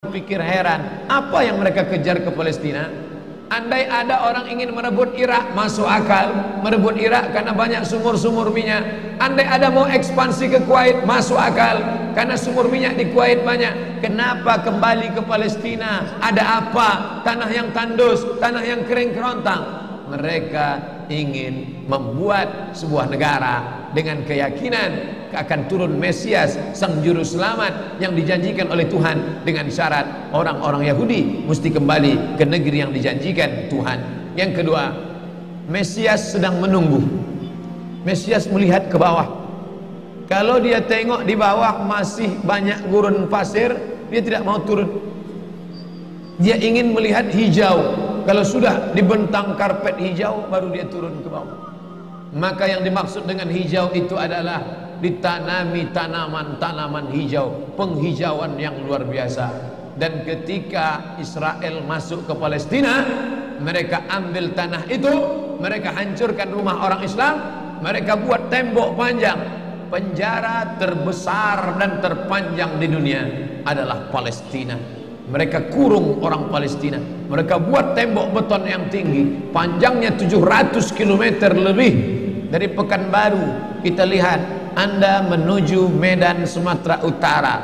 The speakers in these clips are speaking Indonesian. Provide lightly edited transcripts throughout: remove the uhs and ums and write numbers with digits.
Pikir heran, apa yang mereka kejar ke Palestina? Andai ada orang ingin merebut Irak, masuk akal. Merebut Irak karena banyak sumur-sumur minyak. Andai ada mau ekspansi ke Kuwait, masuk akal, karena sumur minyak di Kuwait banyak. Kenapa kembali ke Palestina? Ada apa? Tanah yang tandus, tanah yang kering kerontang. Mereka ingin membuat sebuah negara dengan keyakinan akan turun Mesias, sang juru selamat yang dijanjikan oleh Tuhan, dengan syarat orang-orang Yahudi mesti kembali ke negeri yang dijanjikan Tuhan. Yang kedua, Mesias sedang menunggu. Mesias melihat ke bawah. Kalau dia tengok di bawah masih banyak gurun pasir, dia tidak mau turun. Dia ingin melihat hijau. Kalau sudah dibentang karpet hijau, baru dia turun ke bawah. Maka yang dimaksud dengan hijau itu adalah ditanami tanaman-tanaman hijau, penghijauan yang luar biasa. Dan ketika Israel masuk ke Palestina, mereka ambil tanah itu, mereka hancurkan rumah orang Islam, mereka buat tembok panjang. Penjara terbesar dan terpanjang di dunia adalah Palestina. Mereka kurung orang Palestina. Mereka buat tembok beton yang tinggi, panjangnya 700 km lebih. Dari Pekanbaru kita lihat, Anda menuju Medan Sumatera Utara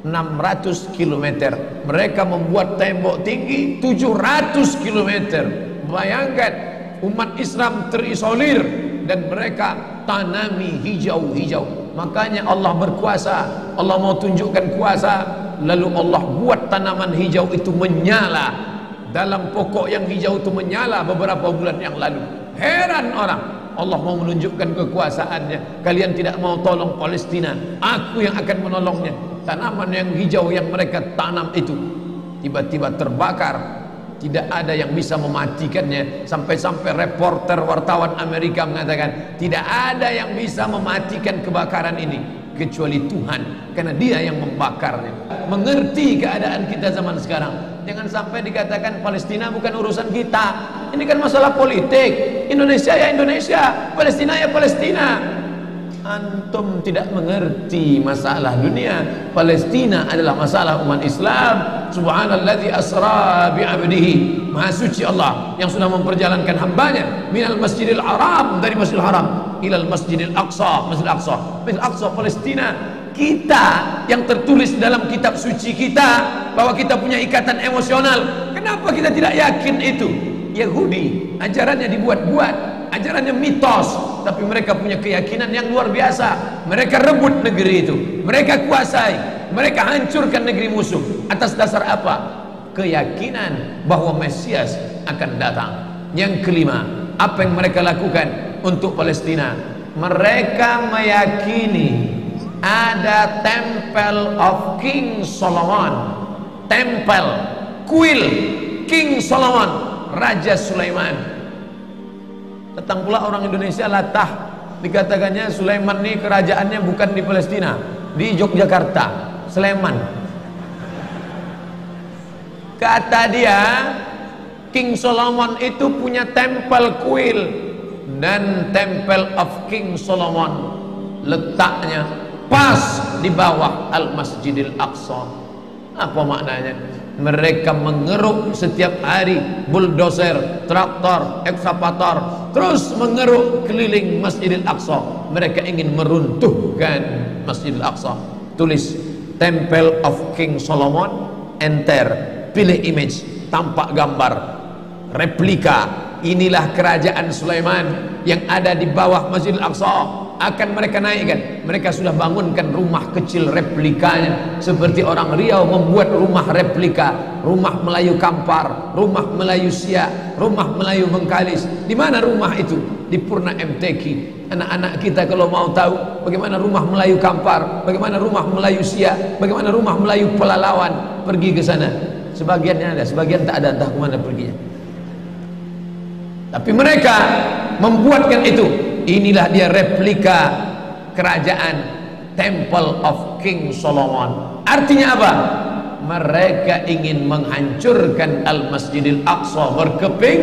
600 km. Mereka membuat tembok tinggi 700 km. Bayangkan, umat Islam terisolir dan mereka tanami hijau-hijau. Makanya Allah berkuasa, Allah mau tunjukkan kuasa, lalu Allah buat tanaman hijau itu menyala. Dalam pokok yang hijau itu menyala beberapa bulan yang lalu. Heran orang, Allah mau menunjukkan kekuasaannya. Kalian tidak mau tolong Palestina, aku yang akan menolongnya. Tanaman yang hijau yang mereka tanam itu tiba-tiba terbakar. Tidak ada yang bisa mematikannya. Sampai-sampai reporter wartawan Amerika mengatakan, tidak ada yang bisa mematikan kebakaran ini kecuali Tuhan, karena Dia yang membakarnya. Mengerti keadaan kita zaman sekarang. Jangan sampai dikatakan Palestina bukan urusan kita. Ini kan masalah politik. Indonesia ya Indonesia, Palestina ya Palestina. Antum tidak mengerti masalah dunia. Palestina adalah masalah umat Islam. Subhanalladzi asra bi'abdihi. Maha suci Allah yang sudah memperjalankan hambanya minal masjidil haram, dari masjidil haram, ilal masjidil aqsa, masjidil aqsa, masjidil aqsa Palestina. Kita yang tertulis dalam kitab suci kita bahwa kita punya ikatan emosional. Kenapa kita tidak yakin itu? Yahudi ajarannya dibuat-buat, ajarannya mitos, tapi mereka punya keyakinan yang luar biasa. Mereka rebut negeri itu, mereka kuasai, mereka hancurkan negeri musuh. Atas dasar apa? Keyakinan bahwa Mesias akan datang. Yang kelima, apa yang mereka lakukan untuk Palestina? Mereka meyakini ada Temple of King Solomon, tempel kuil King Solomon, Raja Sulaiman. Datang pula orang Indonesia latah, dikatakannya Sulaiman ini kerajaannya bukan di Palestina, di Yogyakarta, Sleman. Kata dia, King Solomon itu punya tempel kuil, dan Temple of King Solomon letaknya pas di bawah Al-Masjidil Aqsa. Apa maknanya? Mereka mengeruk setiap hari, bulldozer, traktor, ekskavator, terus mengeruk keliling Masjidil Aqsa. Mereka ingin meruntuhkan Masjidil Aqsa. Tulis Temple of King Solomon, enter, pilih image, tampak gambar replika. Inilah kerajaan Sulaiman yang ada di bawah Masjidil Aqsa. Akan mereka naikkan. Mereka sudah bangunkan rumah kecil replikanya, seperti orang Riau membuat rumah replika, rumah Melayu Kampar, rumah Melayu Siak, rumah Melayu Bengkalis. Di mana rumah itu? Di Purna MTQ. Anak-anak kita kalau mau tahu bagaimana rumah Melayu Kampar, bagaimana rumah Melayu Siak, bagaimana rumah Melayu Pelalawan, pergi ke sana. Sebagiannya ada, sebagian tak ada, entah kemana perginya. Tapi mereka membuatkan itu. Inilah dia replika kerajaan Temple of King Solomon. Artinya apa? Mereka ingin menghancurkan Al-Masjidil Aqsa berkeping,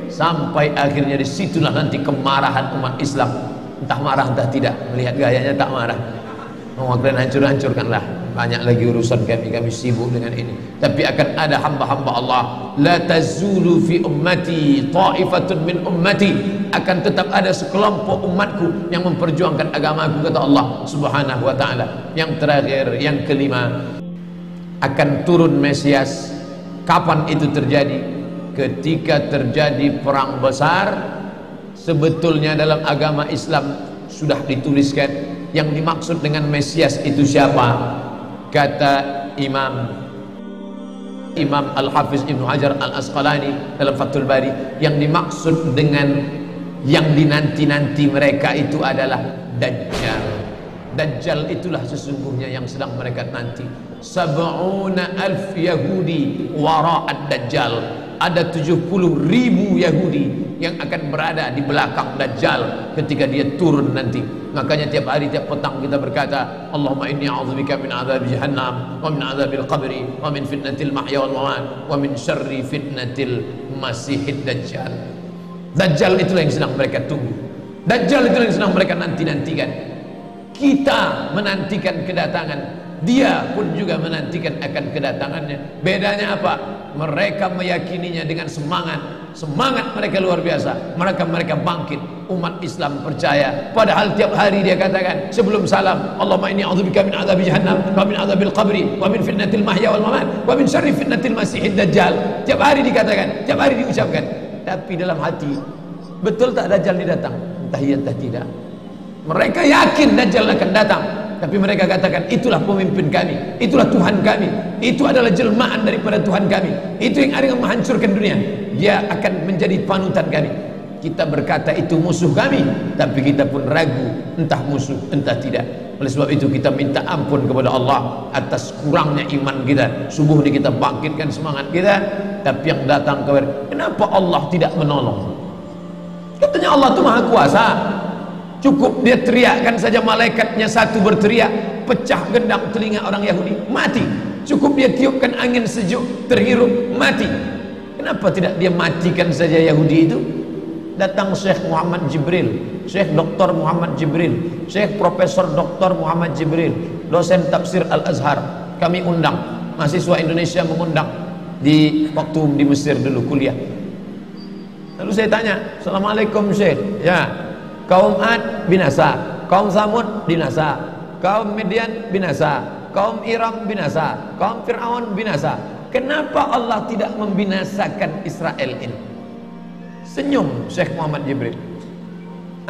sampai akhirnya disitulah nanti kemarahan umat Islam. Entah marah entah tidak. Melihat gayanya tak marah. Mau kalian hancur-hancurkanlah. banyak lagi urusan kami sibuk dengan ini. Tapi akan ada hamba-hamba Allah, la tazulu fi ummati ta'ifatun min ummati, akan tetap ada sekelompok umatku yang memperjuangkan agamaku, kata Allah Subhanahu wa taala. Yang terakhir, yang kelima, akan turun Mesias. Kapan itu terjadi? Ketika terjadi perang besar. Sebetulnya dalam agama Islam sudah dituliskan yang dimaksud dengan Mesias itu siapa. Kata Imam Al-Hafiz Ibnu Hajar Al-Asqalani dalam Fathul Bari, yang dimaksud dengan yang dinanti-nanti mereka itu adalah Dajjal. Dajjal itulah sesungguhnya yang sedang mereka nanti. 70.000 Yahudi wara'ad Dajjal. Ada 70.000 Yahudi yang akan berada di belakang Dajjal ketika dia turun nanti. Makanya tiap hari, tiap petang kita berkata, Allahumma inni a'udzubika min adzabi jahannam wa min adzabil qabri wa min fitnatil mahya wal mamat wa min syarri fitnatil masihid Dajjal. Dajjal itulah yang sedang mereka tunggu. Dajjal itulah yang sedang mereka nanti-nantikan. Kita menantikan kedatangan, dia pun juga menantikan akan kedatangannya. Bedanya apa? Mereka meyakininya dengan semangat mereka luar biasa. Mereka bangkit. Umat Islam percaya. Padahal tiap hari dia katakan sebelum salam, Allahumma inni a'udzubika min adzabi jahannam wa min adzabil qabri wa min fitnatil mahya wal mamat wa min syarri fitnatil masihid Dajjal. Tiap hari dikatakan, tiap hari diucapkan. Tapi dalam hati, betul tak Dajjal ini datang? Entah iya entah tidak. Mereka yakin Dajjal akan datang, tapi mereka katakan itulah pemimpin kami, itulah Tuhan kami, itu adalah jelmaan daripada Tuhan kami, itu yang akan menghancurkan dunia, dia akan menjadi panutan kami. Kita berkata itu musuh kami, tapi kita pun ragu entah musuh entah tidak. Oleh sebab itu kita minta ampun kepada Allah atas kurangnya iman kita. Subuh ini kita bangkitkan semangat kita, tapi yang datang kepada, kenapa Allah tidak menolong? Katanya Allah itu maha kuasa. Cukup dia teriakkan saja, malaikatnya satu berteriak, pecah gendang telinga orang Yahudi, mati. Cukup dia tiupkan angin sejuk, terhirup, mati. Kenapa tidak dia matikan saja Yahudi itu? Datang Syekh Muhammad Jibril, Syekh Dr. Muhammad Jibril, Syekh Profesor Dr. Muhammad Jibril, dosen tafsir Al-Azhar. Kami undang, mahasiswa Indonesia mengundang di waktu di Mesir dulu kuliah. Lalu saya tanya, Assalamualaikum Syekh. Ya, kaum Ad binasa, kaum Samud binasa, kaum Midian binasa, kaum Iram binasa, kaum Fir'aun binasa. Kenapa Allah tidak membinasakan Israel ini? Senyum Syekh Muhammad Jibril.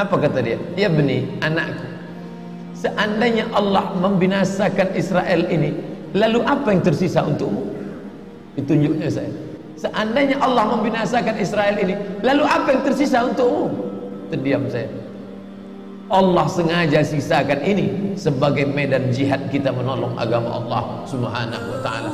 Apa kata dia? Ya beni, anakku, seandainya Allah membinasakan Israel ini, lalu apa yang tersisa untukmu? Ditunjuknya saya. Seandainya Allah membinasakan Israel ini, lalu apa yang tersisa untukmu? Terdiam saya. Allah sengaja sisakan ini sebagai medan jihad kita menolong agama Allah Subhanahu wa ta'ala.